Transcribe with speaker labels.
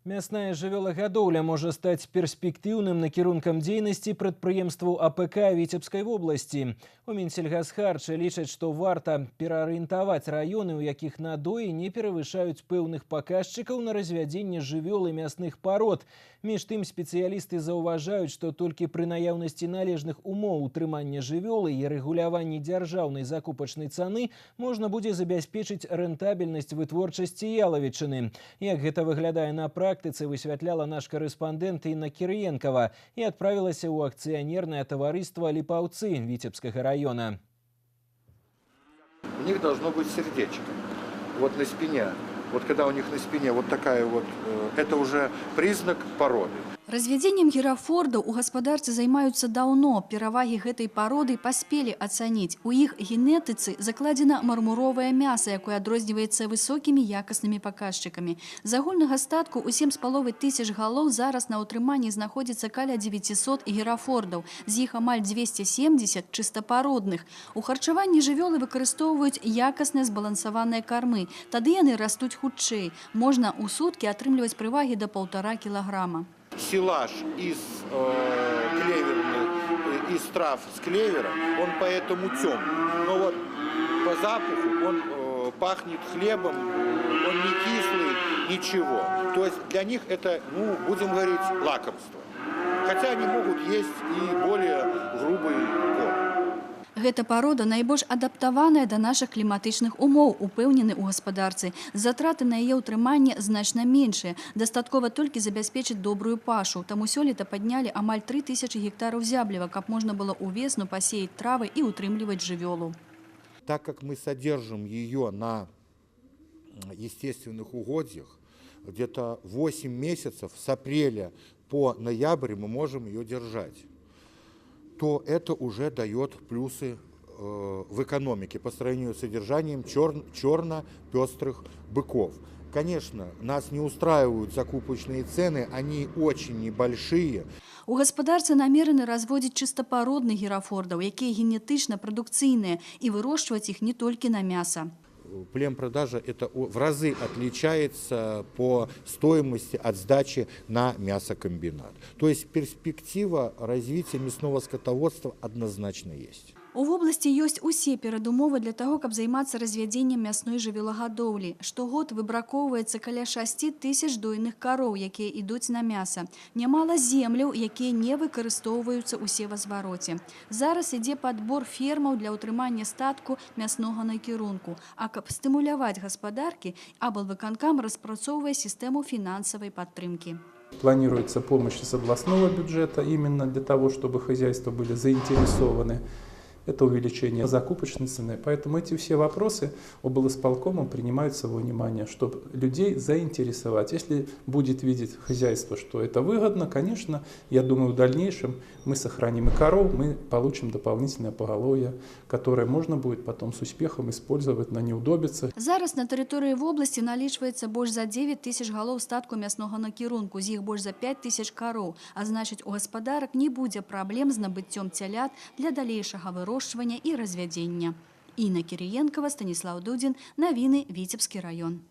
Speaker 1: Мясная жывёлагадоўля можа стаць перспектыўным накірункам дзейнасці прадпрыемстваў АПК Віцебскай вобласці. У Мінсельгасхарчы лічаць, што варта пераарыентаваць раёны, у якіх надоі не перавышаюць пэўных паказчыкаў на развядзенне жывёл і мясных парод. Між тым спецыялісты заўважаюць, што толькі пры наяўнасці належных умоў утрымання жывёлы і рэгуляванні дзяржаўнай закупачнай цаны можна будзе забяспечыць рэнтабельнасць вытворчасці ялавічыны. Як гэта выглядае на практыцы, высвятляла наш корэспандэнт Інна Кірыенкава і адправілася ў акцыянернае таварыства «Ліпаўцы» Віцебскага района.
Speaker 2: У них должно быть сердечко. Вот на спине. Вот когда у них на спине вот такая вот, это уже признак породы.
Speaker 3: Развядзеннем герафордаў у гаспадарцы займаюцца даўно. Перавагі гэтай пароды паспелі ацаніць. У іх генетыцы закладзена мармуровае мяса, якое адрозніваецца высокімі якаснымі паказчыкамі. З агульнага статку ў 7,5 тысяч галоў зараз на ўтрыманні знаходзіцца каля 900 герафордаў. З іх амаль 270 чыстапародных. У харчаванні жывёлы выкарыстоўваюць якасныя збалансаваныя кармы. Тады яны растуць хутчэй. Можна ў суткі атрымліваць прывагі да 1,5 кілаграма.
Speaker 2: Силаж из из трав с клевера, он поэтому темный. Но вот по запаху он пахнет хлебом, он не кислый, ничего. То есть для них это, ну, будем говорить, лакомство. Хотя они могут есть и более грубый корм.
Speaker 3: Гэта парода найбольш адаптаваная да нашых кліматычных умоў, упэўнены ў гаспадарцы. Затраты на яе ўтрыманне значна меншыя. Дастаткова толькі забяспечыць добрую пашу. Таму сёлета паднялі амаль 3000 гектараў зябліва, каб можна было ўвесну пасеяць травы і утрымліваць жывёлу.
Speaker 2: Так как мы содержим ее на естественных угодьях, где-то 8 месяцев с апреля по ноябрь мы можем ее держать, то это уже дает плюсы в экономике по сравнению с содержанием черно-пестрых быков. Конечно, нас не устраивают закупочные цены, они очень небольшие.
Speaker 3: У гаспадарцы намерены разводзіць чыстапародных герафордаў, якія генетычна прадукцыйныя, і вырошчваць іх не толькі на мяса.
Speaker 2: Племпродажа это в разы отличается по стоимости от сдачи на мясокомбинат. То есть перспектива развития мясного скотоводства однозначно есть.
Speaker 3: У вобласці ёсць усе перадумовы для таго, каб займацца развядзеннем мясной жывёлагадоўлі. Штогод выбракоўваецца каля 6 тысяч дойных кароў, якія ідуць на мяса. Нямала земляў, якія не выкарыстоўваюцца ў севазвароце. Зараз ідзе падбор фермаў для ўтрымання статку мяснога накірунку. А каб стымуляваць гаспадаркі, аблвыканкам распрацоўвае сістэму фінансавай падтрымкі.
Speaker 4: Планируется помощь из областного бюджета именно для того, чтобы хозяйства были заинтересованы. Это увеличение закупочной цены. Поэтому эти все вопросы облисполкомом принимаются во внимание, чтобы людей заинтересовать. Если будет видеть хозяйство, что это выгодно, конечно, я думаю, в дальнейшем мы сохраним и коров, мы получим дополнительное поголовье, которое можно будет потом с успехом использовать на неудобицах.
Speaker 3: Зараз на тэрыторыі вобласці налічваецца больш за 9 тысяч галоў статку мяснога накірунку, з іх больш за 5 тысяч кароў. А значыць, у гаспадарак не будзе праблем з набыццём цялят для далейшага вырошчвання і развядзення. Інна Кірыенкава, Станіслаў Дудзін, навіны Віцебскі раён.